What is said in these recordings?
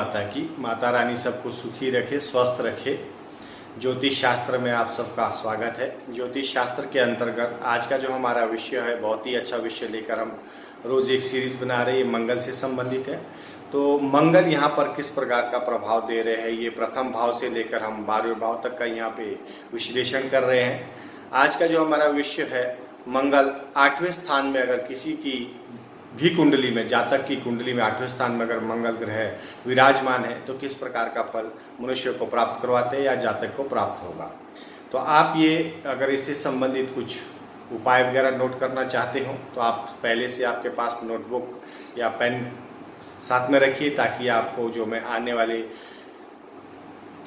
माता की। माता रानी सबको सुखी रखे, स्वस्थ रखे। ज्योतिष शास्त्र में आप सबका स्वागत है। ज्योतिष शास्त्र के अंतर्गत आज का जो हमारा विषय है, बहुत ही अच्छा विषय लेकर हम रोज एक सीरीज बना रहे हैं। ये मंगल से संबंधित है। तो मंगल यहाँ पर किस प्रकार का प्रभाव दे रहे हैं, ये प्रथम भाव से लेकर हम 12वें भाव तक का यहाँ पे विश्लेषण कर रहे हैं। आज का जो हमारा विषय है, मंगल 8वें स्थान में अगर किसी की भी कुंडली में, जातक की कुंडली में 8वें स्थान में अगर मंगल ग्रह विराजमान है तो किस प्रकार का फल मनुष्य को प्राप्त करवाते हैं या जातक को प्राप्त होगा। तो आप ये अगर इससे संबंधित कुछ उपाय वगैरह नोट करना चाहते हो तो आप पहले से आपके पास नोटबुक या पेन साथ में रखिए, ताकि आपको जो मैं आने वाले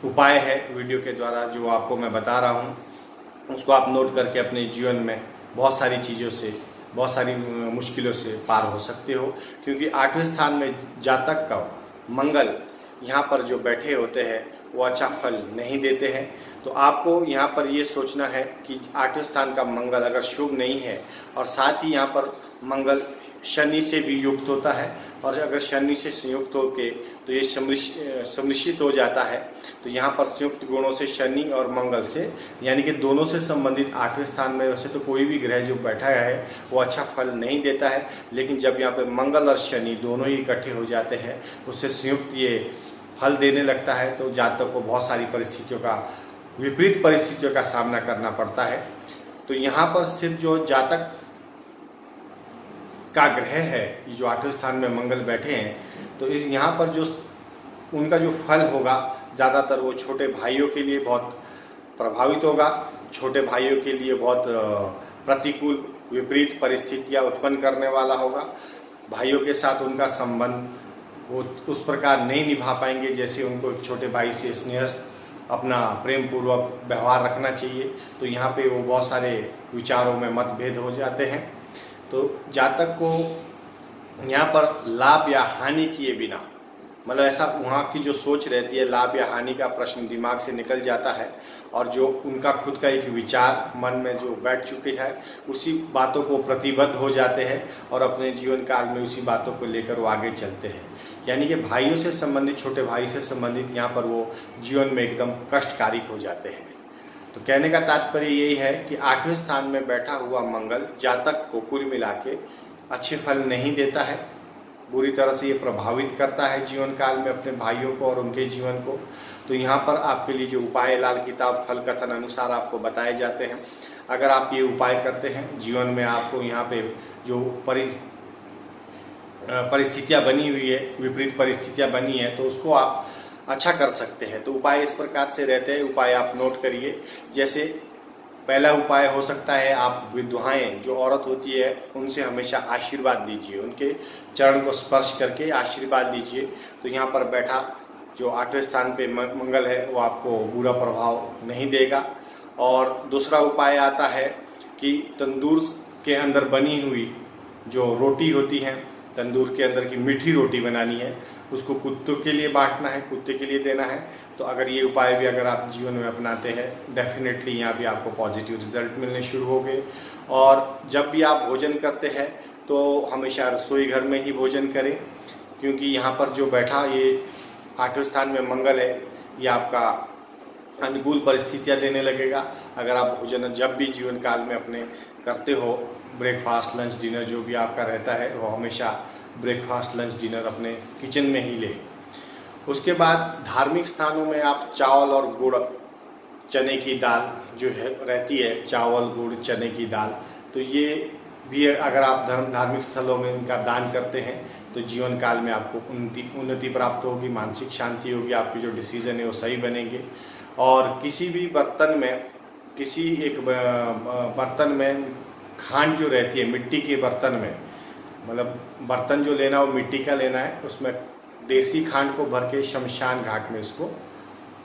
उपाय है वीडियो के द्वारा जो आपको मैं बता रहा हूँ, उसको आप नोट करके अपने जीवन में बहुत सारी चीज़ों से, बहुत सारी मुश्किलों से पार हो सकते हो। क्योंकि 8वें स्थान में जातक का मंगल यहाँ पर जो बैठे होते हैं वो अच्छा फल नहीं देते हैं। तो आपको यहाँ पर ये सोचना है कि 8वें स्थान का मंगल अगर शुभ नहीं है, और साथ ही यहाँ पर मंगल शनि से भी युक्त होता है, और अगर शनि से संयुक्त होके तो ये सुनिश्चित हो जाता है। तो यहाँ पर संयुक्त गुणों से शनि और मंगल से, यानी कि दोनों से संबंधित 8वें स्थान में वैसे तो कोई भी ग्रह जो बैठा है वो अच्छा फल नहीं देता है, लेकिन जब यहाँ पे मंगल और शनि दोनों ही इकट्ठे हो जाते हैं, उससे संयुक्त ये फल देने लगता है। तो जातक को बहुत सारी परिस्थितियों का, विपरीत परिस्थितियों का सामना करना पड़ता है। तो यहाँ पर स्थित जो जातक का ग्रह है, जो 8वें स्थान में मंगल बैठे हैं, तो इस यहाँ पर जो उनका जो फल होगा, ज़्यादातर वो छोटे भाइयों के लिए बहुत प्रभावित होगा। छोटे भाइयों के लिए बहुत प्रतिकूल, विपरीत परिस्थितियाँ उत्पन्न करने वाला होगा। भाइयों के साथ उनका संबंध वो उस प्रकार नहीं निभा पाएंगे जैसे उनको एक छोटे भाई से स्नेह, अपना प्रेम पूर्वक व्यवहार रखना चाहिए। तो यहाँ पे वो बहुत सारे विचारों में मतभेद हो जाते हैं। तो जातक को यहाँ पर लाभ या हानि किए बिना, मतलब ऐसा वहाँ की जो सोच रहती है, लाभ या हानि का प्रश्न दिमाग से निकल जाता है, और जो उनका खुद का एक विचार मन में जो बैठ चुके हैं उसी बातों को प्रतिबद्ध हो जाते हैं, और अपने जीवन काल में उसी बातों को लेकर वो आगे चलते हैं। यानी कि भाइयों से संबंधित, छोटे भाई से संबंधित यहाँ पर वो जीवन में एकदम कष्टकारी हो जाते हैं। तो कहने का तात्पर्य यही है कि 8वें स्थान में बैठा हुआ मंगल जातक को कुल मिला के अच्छे फल नहीं देता है, बुरी तरह से ये प्रभावित करता है जीवन काल में अपने भाइयों को और उनके जीवन को। तो यहाँ पर आपके लिए जो उपाय लाल किताब फल कथन अनुसार आपको बताए जाते हैं। अगर आप ये उपाय करते हैं, जीवन में आपको यहाँ पे जो परिस्थितियाँ बनी हुई है, विपरीत परिस्थितियाँ बनी है, तो उसको आप अच्छा कर सकते हैं। तो उपाय इस प्रकार से रहते हैं, उपाय आप नोट करिए। जैसे पहला उपाय हो सकता है, आप विधवाएं जो औरत होती है उनसे हमेशा आशीर्वाद लीजिए, उनके चरण को स्पर्श करके आशीर्वाद लीजिए। तो यहाँ पर बैठा जो 8वें स्थान पे मंगल है वो आपको बुरा प्रभाव नहीं देगा। और दूसरा उपाय आता है कि तंदूर के अंदर बनी हुई जो रोटी होती है, तंदूर के अंदर की मीठी रोटी बनानी है, उसको कुत्तों के लिए बांटना है, कुत्ते के लिए देना है। तो अगर ये उपाय भी अगर आप जीवन में अपनाते हैं, डेफिनेटली यहाँ भी आपको पॉजिटिव रिजल्ट मिलने शुरू हो गए। और जब भी आप भोजन करते हैं तो हमेशा रसोई घर में ही भोजन करें, क्योंकि यहाँ पर जो बैठा ये 8वें स्थान में मंगल है, ये आपका अनुकूल परिस्थितियाँ देने लगेगा। अगर आप भोजन जब भी जीवन काल में अपने करते हो, ब्रेकफास्ट, लंच, डिनर जो भी आपका रहता है, वो हमेशा ब्रेकफास्ट, लंच, डिनर अपने किचन में ही ले। उसके बाद धार्मिक स्थानों में आप चावल और गुड़, चने की दाल जो है रहती है, चावल गुड़ चने की दाल, तो ये भी अगर आप धार्मिक स्थलों में इनका दान करते हैं तो जीवन काल में आपको उन्नति प्राप्त होगी, मानसिक शांति होगी, आपके जो डिसीजन है वो सही बनेंगे। और किसी भी बर्तन में, किसी एक बर्तन में खांड जो रहती है, मिट्टी के बर्तन में, मतलब बर्तन जो लेना वो मिट्टी का लेना है, उसमें देसी खांड को भर के शमशान घाट में, इसको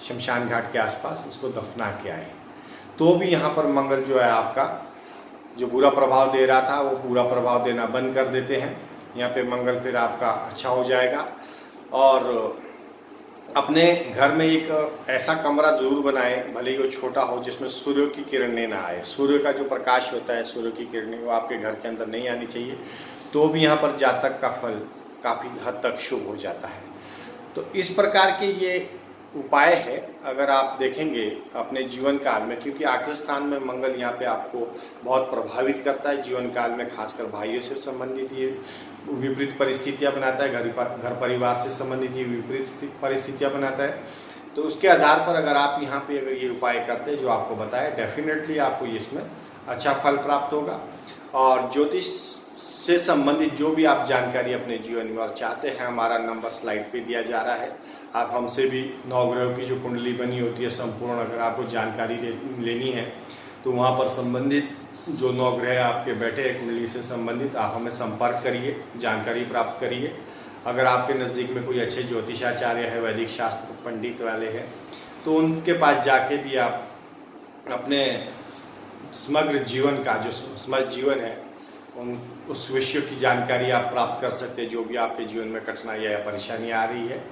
शमशान घाट के आसपास इसको दफना के आए, तो भी यहाँ पर मंगल जो है आपका जो बुरा प्रभाव दे रहा था वो पूरा प्रभाव देना बंद कर देते हैं। यहाँ पे मंगल फिर आपका अच्छा हो जाएगा। और अपने घर में एक ऐसा कमरा जरूर बनाएं, भले ही वो छोटा हो, जिसमें सूर्य की किरणें ना आए। सूर्य का जो प्रकाश होता है, सूर्य की किरणें, वो आपके घर के अंदर नहीं आनी चाहिए। तो भी यहाँ पर जातक का फल काफ़ी हद तक शुभ हो जाता है। तो इस प्रकार के ये उपाय है। अगर आप देखेंगे अपने जीवन काल में, क्योंकि 8वें स्थान में मंगल यहाँ पे आपको बहुत प्रभावित करता है जीवन काल में, खासकर भाइयों से संबंधित ये विपरीत परिस्थितियाँ बनाता है, घर परिवार से संबंधित ये विपरीत परिस्थितियाँ बनाता है। तो उसके आधार पर अगर आप यहाँ पे अगर ये उपाय करते हैं जो आपको बताया, डेफिनेटली आपको इसमें अच्छा फल प्राप्त होगा। और ज्योतिष से संबंधित जो भी आप जानकारी अपने जीवन में और चाहते हैं, हमारा नंबर स्लाइड पे दिया जा रहा है। आप हमसे भी नवग्रहों की जो कुंडली बनी होती है संपूर्ण, अगर आपको जानकारी लेनी है तो वहाँ पर संबंधित जो नवग्रह आपके बैठे हैं कुंडली से संबंधित, आप हमें संपर्क करिए, जानकारी प्राप्त करिए। अगर आपके नज़दीक में कोई अच्छे ज्योतिषाचार्य है, वैदिक शास्त्र पंडित वाले हैं, तो उनके पास जाके भी आप अपने समग्र जीवन का जो समस्त जीवन है उस विषय की जानकारी आप प्राप्त कर सकते हैं, जो भी आपके जीवन में कठिनाइयाँ या परेशानी आ रही है।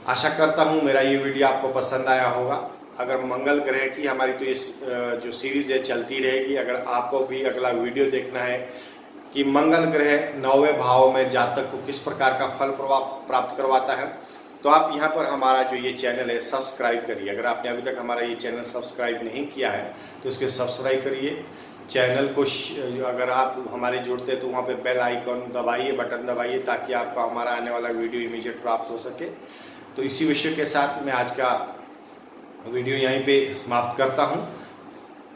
आशा करता हूँ मेरा ये वीडियो आपको पसंद आया होगा। अगर मंगल ग्रह की हमारी तो इस जो सीरीज़ है चलती रहेगी। अगर आपको भी अगला वीडियो देखना है कि मंगल ग्रह 9वें भाव में जातक को किस प्रकार का फल प्राप्त करवाता है, तो आप यहाँ पर हमारा जो ये चैनल है सब्सक्राइब करिए। अगर आपने अभी तक हमारा ये चैनल सब्सक्राइब नहीं किया है तो इसके सब्सक्राइब करिए। चैनल को अगर आप हमारे जुड़ते हैं तो वहाँ पे बेल आइकॉन दबाइए, बटन दबाइए, ताकि आपको हमारा आने वाला वीडियो इमीडिएट प्राप्त हो सके। तो इसी विषय के साथ मैं आज का वीडियो यहीं पे समाप्त करता हूँ।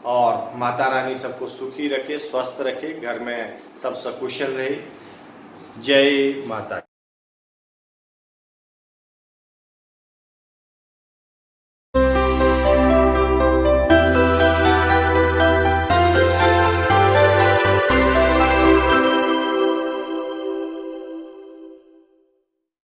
और माता रानी सबको सुखी रखे, स्वस्थ रखे, घर में सब सकुशल रहे। जय माता।